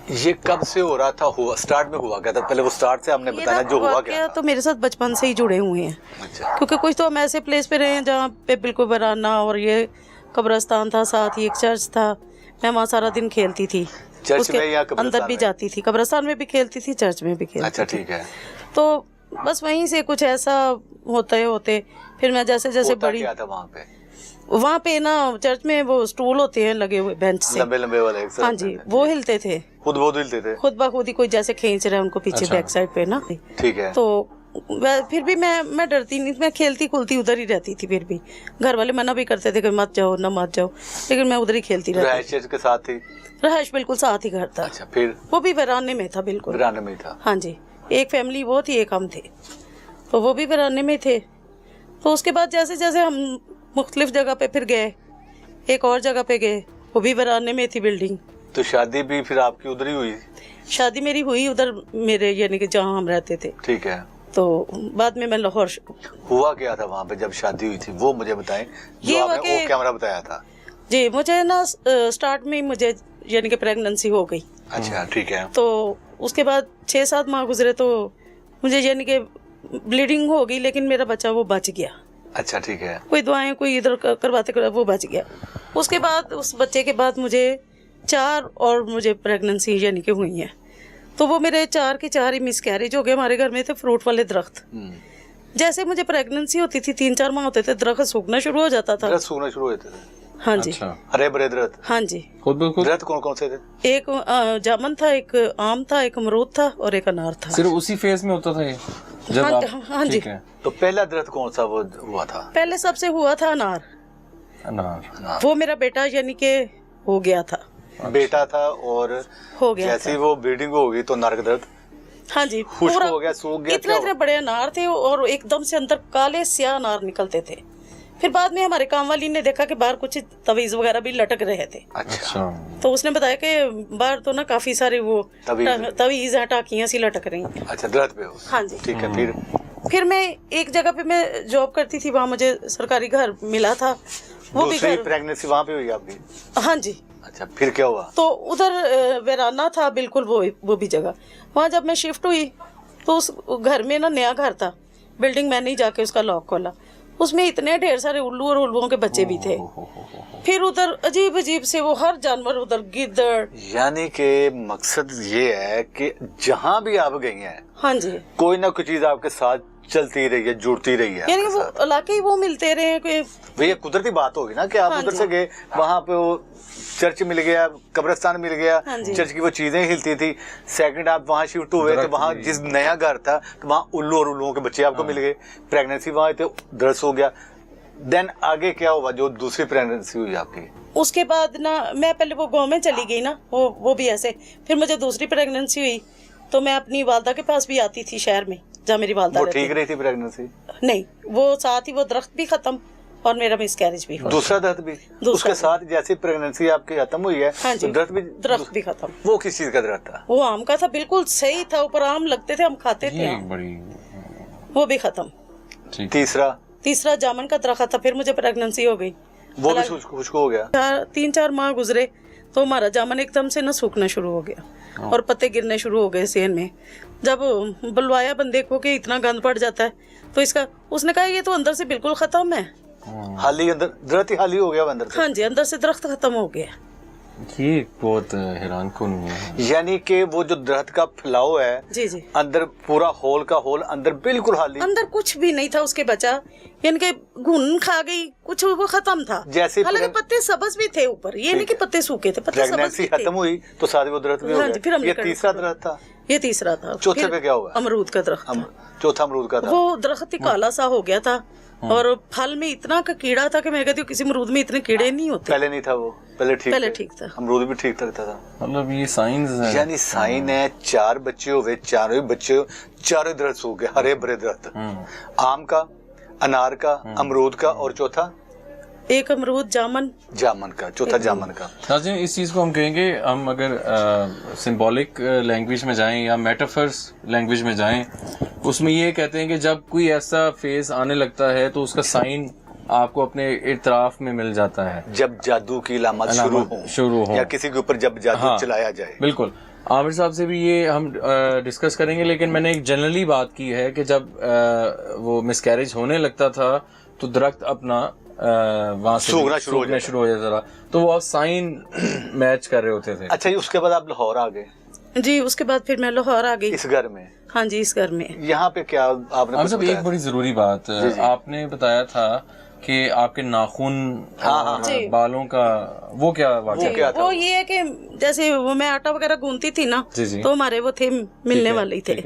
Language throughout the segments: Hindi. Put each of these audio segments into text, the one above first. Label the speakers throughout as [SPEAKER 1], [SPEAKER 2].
[SPEAKER 1] ये कब से हो रहा था? हुआ स्टार्ट में हुआ क्या था? पहले वो स्टार्ट से हमने बताया जो हुआ क्या था।
[SPEAKER 2] तो मेरे साथ बचपन से ही जुड़े हुए हैं।
[SPEAKER 1] अच्छा।
[SPEAKER 2] क्योंकि कुछ तो हम ऐसे प्लेस पे रहे हैं जहाँ पे बिल्कुल बराना और ये कब्रिस्तान था, साथ ही एक चर्च था। मैं वहाँ सारा दिन खेलती थी,
[SPEAKER 1] चर्च में या कब्रिस्तान
[SPEAKER 2] अंदर भी
[SPEAKER 1] में?
[SPEAKER 2] जाती थी, कब्रिस्तान में भी खेलती थी, चर्च में भी खेलती
[SPEAKER 1] अच्छा
[SPEAKER 2] थी।
[SPEAKER 1] ठीक है।
[SPEAKER 2] तो बस वहीं से कुछ ऐसा होते फिर मैं जैसे जैसे बड़ी,
[SPEAKER 1] क्या था
[SPEAKER 2] वहाँ पे ना चर्च में वो स्टूल होते हैं लगे हुए बेंच से,
[SPEAKER 1] लंबे लंबे वाले?
[SPEAKER 2] हाँ जी, वो हिलते थे
[SPEAKER 1] खुद हिलते थे
[SPEAKER 2] खुद ब खुद ही, कोई जैसे खींच रहा है उनको पीछे।
[SPEAKER 3] अच्छा।
[SPEAKER 2] बैक साइड पे ना।
[SPEAKER 1] ठीक है।
[SPEAKER 2] तो फिर भी मैं डरती नहीं, मैं खेलती खुलती उधर ही रहती थी। फिर भी घर वाले मना भी करते थे कि मत जाओ ना मत जाओ, लेकिन मैं उधर ही खेलती रहती।
[SPEAKER 1] चर्च के साथ ही?
[SPEAKER 2] रहायश बिल्कुल साथ ही घर था।
[SPEAKER 1] अच्छा, फिर
[SPEAKER 2] वो भी वीराने में था, बिल्कुल
[SPEAKER 1] वीराने में था।
[SPEAKER 2] हाँ जी, एक फैमिली वो थी, एक हम थे, तो वो भी वीराने में थे। तो उसके बाद जैसे जैसे हम मुख्तलिफ जगह पे फिर गए, एक और जगह पे गए, वो भी वीराने में थी बिल्डिंग।
[SPEAKER 1] तो शादी भी फिर आपकी उधर ही हुई?
[SPEAKER 2] शादी मेरी हुई उधर, मेरे यानी कि जहाँ हम रहते थे।
[SPEAKER 1] ठीक है।
[SPEAKER 2] तो बाद में मैं लाहौर।
[SPEAKER 1] हुआ क्या था वहाँ पे जब शादी हुई थी, वो मुझे बताएं जो आपने वो कैमरा बताया था।
[SPEAKER 2] जी, मुझे ना स्टार्ट में मुझे यानी कि प्रेगनेंसी हो गई।
[SPEAKER 1] अच्छा ठीक है।
[SPEAKER 2] तो उसके बाद 6-7 माह गुजरे तो मुझे यानी कि ब्लीडिंग हो गई, लेकिन मेरा बच्चा वो बच गया।
[SPEAKER 1] अच्छा ठीक है।
[SPEAKER 2] कोई दवाएं कोई इधर करवाते वो बच गया। उसके बाद उस बच्चे के बाद मुझे 4 और मुझे प्रेगनेंसी यानी कि हुई है। तो वो मेरे 4 के 4 ही मिसकैरेज हो गए। हमारे घर में थे फ्रूट वाले दरख्त। जैसे मुझे प्रेगनेंसी होती थी, 3-4 माह होते थे, दरख्त सूखना शुरू हो जाता था।
[SPEAKER 1] दरख्त सूखना शुरू होते थे?
[SPEAKER 2] हाँ जी।
[SPEAKER 3] अच्छा।
[SPEAKER 1] हरे भरे दरख्त?
[SPEAKER 2] हाँ जी।
[SPEAKER 1] दरख्त कौन कौन से थे?
[SPEAKER 2] एक जामुन था, एक आम था, एक अमरूद था और एक अनार था।
[SPEAKER 3] सिर्फ उसी फेज में होता था ये जब
[SPEAKER 2] हाँ,
[SPEAKER 3] आप?
[SPEAKER 2] हाँ जी।
[SPEAKER 1] तो पहला दरख्त कौन सा वो हुआ था?
[SPEAKER 2] पहले सबसे हुआ था अनार।
[SPEAKER 3] अनार।
[SPEAKER 2] वो मेरा बेटा यानी कि हो गया था।
[SPEAKER 1] बेटा था और
[SPEAKER 2] हो गया
[SPEAKER 1] जैसे
[SPEAKER 2] था।
[SPEAKER 1] वो ब्लीडिंग हो गई तो अनार का दर्द?
[SPEAKER 2] हाँ जी,
[SPEAKER 1] खुश्क हो गया, सूख गया?
[SPEAKER 2] इतने बड़े अनार थे और एकदम से अंदर काले स्याह अनार निकलते थे। फिर बाद में हमारे काम वाली ने देखा कि बाहर कुछ तवीज वगैरह भी लटक रहे थे।
[SPEAKER 1] अच्छा।
[SPEAKER 2] तो उसने बताया कि बाहर तो ना काफी सारे वो तवीज टाकियां सी लटक रही हैं।
[SPEAKER 1] अच्छा, दरख्त पे हो?
[SPEAKER 2] हाँ जी।
[SPEAKER 1] ठीक है।
[SPEAKER 2] फिर मैं एक जगह पे मैं जॉब करती थी, वहाँ मुझे सरकारी घर मिला था। वो भी घर
[SPEAKER 1] प्रेगनेंसी वहाँ पे हुई आपकी?
[SPEAKER 2] हाँ जी।
[SPEAKER 1] अच्छा, फिर क्या हुआ?
[SPEAKER 2] तो उधर वीराना था बिल्कुल वो भी जगह। वहाँ जब मैं शिफ्ट हुई तो उस घर में ना नया घर था, बिल्डिंग मैंने ही जाके उसका लॉक खोला। उसमें इतने ढेर सारे उल्लू और उल्लुओं के बच्चे भी थे। फिर उधर अजीब अजीब से वो हर जानवर, उधर गिद्दड़।
[SPEAKER 1] यानी कि मकसद ये है कि जहाँ भी आप गई हैं,
[SPEAKER 2] हाँ जी,
[SPEAKER 1] कोई ना कोई चीज आपके साथ चलती रही है, जुड़ती रही है।
[SPEAKER 2] यानी वो इलाके ही वो मिलते रहे।
[SPEAKER 1] भैया कुदरती बात होगी ना कि आप उधर से गए, वहाँ पे वो चर्च मिल गया, कब्रिस्तान मिल गया, चर्च की वो चीजें हिलती थी। सेकंड आप वहाँ शिफ्ट हुए तो वहाँ जिस नया घर था तो वहाँ उल्लू और उल्लुओं के बच्चे आपको मिल गए। प्रेगनेंसी वहाँ तो दर्द हो गया। देन आगे क्या हुआ जो दूसरी प्रेगनेंसी हुई आपकी?
[SPEAKER 2] उसके बाद ना मैं पहले वो गाँव में चली गई ना, वो भी ऐसे। फिर मुझे दूसरी प्रेगनेंसी हुई तो मैं अपनी वालदा के पास भी आती थी शहर में, जहाँ मेरी वालदा
[SPEAKER 1] रहती। ठीक रही थी प्रेगनेंसी? नहीं,
[SPEAKER 2] वो साथ ही वो दरख्त भी खत्म और मेरा मिसकैरेज भी हुआ।
[SPEAKER 1] दूसरा दर्द भी उसके साथ? जैसे प्रेगनेंसी आपकी खत्म हुई है,
[SPEAKER 2] हाँ जी,
[SPEAKER 1] तो दर्द भी
[SPEAKER 2] खत्म।
[SPEAKER 1] वो किस चीज का दर्द था?
[SPEAKER 2] वो आम का था, बिल्कुल सही था, ऊपर आम लगते थे, हम खाते थे। वो भी खत्म। तीसरा जामुन का दरख्त था। फिर मुझे प्रेगनेंसी हो गई,
[SPEAKER 1] वो भी खुश्क हो गया।
[SPEAKER 2] 3-4 माह गुजरे तो हमारा जामुन एकदम से ना सूखना शुरू हो गया और पत्ते गिरने शुरू हो गए सेहन में। जब बुलवाया बंदे को कि इतना गंद पड़ जाता है तो इसका, उसने कहा ये तो अंदर से बिल्कुल खत्म है।
[SPEAKER 1] हाली अंदर दरख्त ही हाली हो गया अंदर से?
[SPEAKER 2] हाँ जी, अंदर से दरख्त खत्म हो गया।
[SPEAKER 3] ये बहुत हैरान कुन है।
[SPEAKER 1] यानी कि वो जो दरख्त का फैलाव है,
[SPEAKER 2] जी जी,
[SPEAKER 1] अंदर पूरा होल का होल, अंदर बिल्कुल खाली, अंदर
[SPEAKER 2] कुछ भी नहीं था उसके बचा। यानी कि घुन खा गई कुछ, वो खत्म था।
[SPEAKER 1] जैसे
[SPEAKER 2] हालांकि पत्ते सब्ज भी थे ऊपर, ये नहीं कि पत्ते सूखे थे, पत्ते सब्ज थे।
[SPEAKER 1] खत्म हुई तो साथ वो दरख्त भी हो गया।
[SPEAKER 2] फिर
[SPEAKER 1] ये तीसरा दरख्त था?
[SPEAKER 2] ये तीसरा था।
[SPEAKER 1] चौथे पे क्या हुआ?
[SPEAKER 2] अमरूद का दरख्त।
[SPEAKER 1] चौथा अमरूद का था।
[SPEAKER 2] वो दरख्त ही काला सा हो गया था और फल में इतना का कीड़ा था कि मैं कहती हूँ किसी अमरूद में इतने कीड़े नहीं होते।
[SPEAKER 1] पहले नहीं था वो? पहले ठीक था। अमरूद भी ठीक लगता था।
[SPEAKER 3] मतलब ये साइंस है,
[SPEAKER 1] यानी साइन है। 4 बच्चे हुए, चारों बच्चे, चारों दरख्त सूख गए, हरे भरे दरख्त। आम का, अनार का, अमरूद का और चौथा
[SPEAKER 2] एक अमरूद जामुन का,
[SPEAKER 1] चौथा जामुन का।
[SPEAKER 3] नाज़रीन, इस चीज़ को हम कहेंगे, हम अगर सिंबॉलिक लैंग्वेज में जाएं या मेटाफर्स लैंग्वेज में जाएं, उसमें ये कहते हैं कि जब कोई ऐसा फेज आने लगता है तो उसका साइन आपको अपने इतराफ में मिल जाता है।
[SPEAKER 1] जब जादू की अलामत शुरू हो
[SPEAKER 3] या
[SPEAKER 1] किसी के ऊपर जब जादू चलाया जाए।
[SPEAKER 3] बिल्कुल। आमिर साहब से भी ये हम डिस्कस करेंगे, लेकिन मैंने एक जनरली बात की है कि जब वो मिसकैरेज होने लगता था तो दरख्त अपना वहां से
[SPEAKER 1] सूखना
[SPEAKER 3] शुरू हो जाता था, तो वो आप साइन मैच कर रहे होते थे।
[SPEAKER 1] अच्छा, उसके बाद आप लाहौर आ गए?
[SPEAKER 2] जी, उसके बाद फिर मैं लाहौर आ गई।
[SPEAKER 1] इस घर में?
[SPEAKER 2] हाँ जी, इस घर में।
[SPEAKER 1] यहाँ पे क्या आपने कुछ
[SPEAKER 3] सब
[SPEAKER 1] बताया?
[SPEAKER 3] एक बड़ी जरूरी बात आपने बताया था कि आपके नाखून और बालों का वो क्या वाकया?
[SPEAKER 2] वो ये है कि जैसे वो मैं आटा वगैरह गूंथती थी ना, तो हमारे वो थे मिलने वाले थे,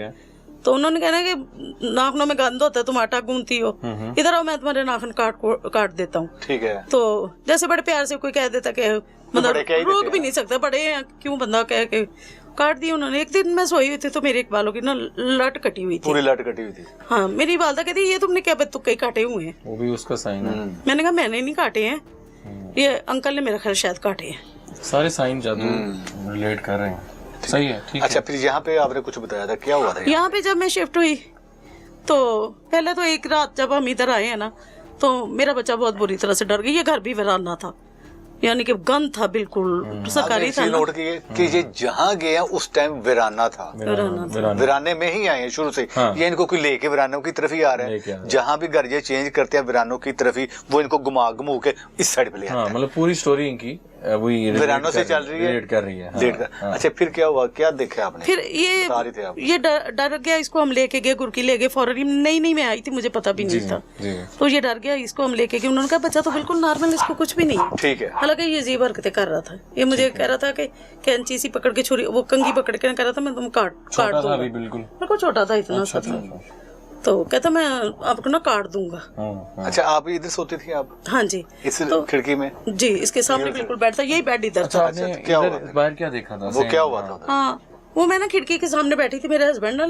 [SPEAKER 2] तो उन्होंने कहना कि नाखूनों में गंद होता है, तुम आटा गूंथती हो, इधर आओ मैं तुम्हारे नाखून काट देता हूँ।
[SPEAKER 1] ठीक है।
[SPEAKER 2] तो जैसे बड़े प्यार से कोई कह देता कि मतलब रोक भी नहीं सकता, बड़े हैं क्यों, बंदा कह के काट दी उन्होंने। एक दिन मैं सोई हुई थी तो मेरे एक बालों की ना लट कटी हुई थी,
[SPEAKER 1] पूरी लट कटी हुई थी।
[SPEAKER 2] हाँ, मेरी वालदा कहती ये तुमने क्या तुक्के काटे हुए हैं?
[SPEAKER 3] वो भी उसका साइन है।
[SPEAKER 2] मैंने कहा मैंने नहीं काटे हैं, ये अंकल ने मेरा ख्याल शायद काटे हैं।
[SPEAKER 3] सारे साइन जादू रिलेट कर रहे हैं। सही है, ठीक है।
[SPEAKER 1] अच्छा, फिर यहाँ पे आपने कुछ बताया था, क्या हुआ था
[SPEAKER 2] यहाँ पे? जब मैं शिफ्ट हुई तो पहले तो एक रात जब हम इधर आए हैं ना, तो मेरा बच्चा बहुत बुरी तरह से डर गया। ये घर भी वीराना था, यानी कि गंद था, बिल्कुल सरकारी था।
[SPEAKER 1] नोट किए कि ये जहाँ गया उस टाइम वीराना था, वीराने में ही आए हैं शुरू से। ये इनको कोई लेके वीरानों की तरफ ही आ रहा है, जहाँ भी घर ये चेंज करते हैं वीरानों की तरफ ही, वो इनको घुमा के इस साइड पे ले आता है।
[SPEAKER 3] मतलब पूरी स्टोरी इनकी वही
[SPEAKER 1] वीरानों से चल रही है,
[SPEAKER 3] रिलेट कर रही है।
[SPEAKER 1] अच्छा, फिर क्या हुआ, क्या देखा आपने?
[SPEAKER 2] फिर ये डर गया, इसको हम लेके गए, गुरकी ले गए फौरन। नहीं मैं आई थी, मुझे पता भी नहीं था, तो ये डर गया, इसको हम लेके गए। उन्होंने कहा बच्चा तो बिल्कुल नॉर्मल, इसको कुछ भी नहीं है।
[SPEAKER 1] ठीक है।
[SPEAKER 2] हालांकि ये अजीब हरकतें कर रहा था, ये मुझे कह रहा था कि कैंची सी पकड़ के छुरी, वो कंघी पकड़ के कह रहा था मैं तुम काट दूंगा। बिल्कुल छोटा था, इतना सा था, तो कहता मैं आपको ना काट दूंगा।
[SPEAKER 1] अच्छा, आप इधर सोती थी आप?
[SPEAKER 2] हाँ जी,
[SPEAKER 1] इस खिड़की में?
[SPEAKER 2] जी, इसके सामने बिल्कुल बैठता, यही बेड इधर था।
[SPEAKER 1] क्या हुआ
[SPEAKER 3] बाहर, क्या देखा था
[SPEAKER 1] वो, क्या हुआ था?
[SPEAKER 2] हाँ, वो मैं ना खिड़की के सामने बैठी थी, मेरे हस्बैंड ना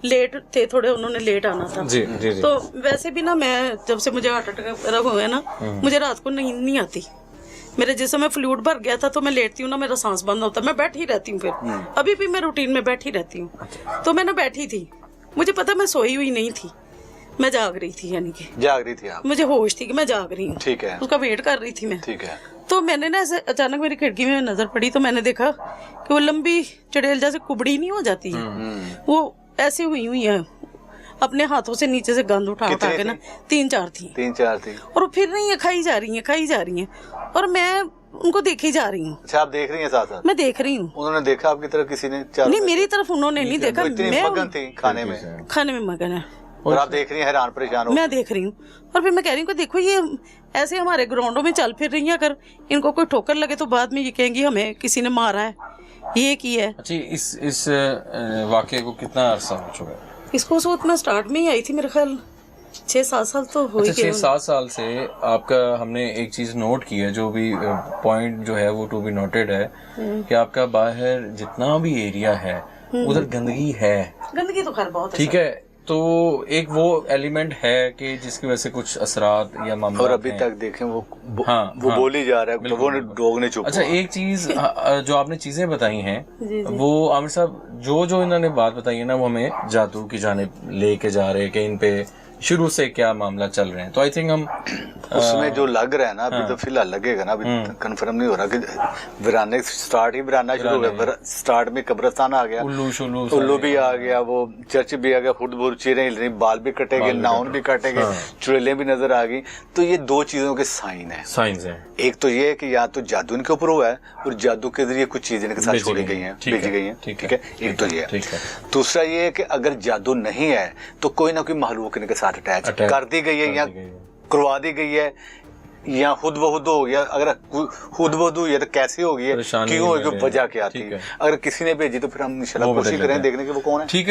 [SPEAKER 2] लेट थे थोड़े, उन्होंने लेट आना था।
[SPEAKER 3] जी।
[SPEAKER 2] तो वैसे भी ना मैं जब से मुझे हार्ट अटैक हुआ है ना, मुझे रात को नींद नहीं आती। मेरे जिस समय फ्लूइड भर गया था तो मैं लेटती हूँ ना, मेरा सांस बंद होता है, मैं बैठी रहती हूँ। फिर अभी भी मैं रूटीन में बैठी रहती हूँ। तो मैं ना बैठी थी, मुझे पता मैं सोई हुई नहीं थी, मैं जाग रही थी, यानी कि
[SPEAKER 1] जाग रही थी आप? मुझे
[SPEAKER 2] होश थी कि मैं जाग रही हूँ।
[SPEAKER 1] ठीक है।
[SPEAKER 2] उसका वेट कर रही थी मैं।
[SPEAKER 1] ठीक है।
[SPEAKER 2] तो मैंने ना ऐसे अचानक मेरी खिड़की में नजर पड़ी, तो मैंने देखा कि वो लंबी चड़ेल जैसे कुबड़ी नहीं हो जाती है, वो ऐसी हुई है, अपने हाथों से नीचे से गंद उठा के ना 3-4 थी, और फिर नहीं है, खाई जा रही हैं, और मैं उनको देखी जा रही हूँ।
[SPEAKER 1] अच्छा, आप देख रही हैं साथ साथ?
[SPEAKER 2] मैं देख रही हूँ।
[SPEAKER 1] उन्होंने देखा आपकी तरफ? किसी ने?
[SPEAKER 2] नहीं, मेरी तरफ उन्होंने नहीं देखा।
[SPEAKER 1] मैं मगन थी खाने में
[SPEAKER 2] मगन है,
[SPEAKER 1] और आप देख रही हैं, हैरान परेशान हो?
[SPEAKER 2] मैं देख रही हूँ, और फिर मैं कह रही हूँ कि देखो ये ऐसे हमारे ग्राउंडों में चल फिर रही है, अगर इनको कोई ठोकर लगे तो बाद में ये कहेंगी हमें किसी ने मारा है, ये की है।
[SPEAKER 3] अच्छा, इस वाकये को कितना अरसा हो चुका है?
[SPEAKER 2] इसको सो उतना स्टार्ट में ही आई थी, मेरे ख्याल 6-7 साल तो हो ही गए।
[SPEAKER 3] 6-7 साल से आपका हमने एक चीज नोट की है, जो भी पॉइंट जो है वो टू बी नोटेड है, कि आपका बाहर जितना भी एरिया है उधर गंदगी है।
[SPEAKER 2] गंदगी तो खैर बहुत है,
[SPEAKER 3] ठीक है, तो एक वो एलिमेंट है कि जिसकी वजह से कुछ असरात या मामला,
[SPEAKER 1] और अभी तक देखें वो बोली जा रहा है, तो वो डॉग ने चुप।
[SPEAKER 3] अच्छा, एक चीज जो आपने चीजें बताई हैं, वो आमिर साहब जो इन्होंने बात बताई है ना, वो हमें जादू की जानिब लेके जा रहे हैं कि इन पे शुरू से क्या मामला चल रहे हैं। तो आई थिंक हम
[SPEAKER 1] उसमें जो लग रहा है ना, अभी तो फिलहाल लगेगा ना, अभी कंफर्म नहीं हो रहा कि वीराने स्टार्ट ही वीराना शुरू हो गया। स्टार्ट में कब्रिस्तान आ गया, उल्लू भी आ गया, वो चर्च भी आ गया, फुट बोल चीरें हिल रही, बाल भी कटे गए, नाउन भी कटे गए, चुड़ैलें भी नजर आ गई। तो ये 2 चीजों के साइन है। एक तो ये है कि या तो जादू इनके ऊपर हुआ है, और जादू के जरिए कुछ चीजें इनके साथ छोड़ी गई हैं, भेजी गई हैं। ठीक है, एक तो ये है। दूसरा ये है कि अगर जादू नहीं है तो कोई ना कोई महलूक इनके साथ अटैच कर दी गई है, या करवा दी गई है, या खुद ब खुद हो गया। अगर खुद ब खुद हुई है तो कैसे हो गई है, क्यों होगी, वजह क्या थी? अगर किसी ने भेजी तो फिर हम इंशाल्लाह कोशिश करें देखने की वो कौन है। ठीक है।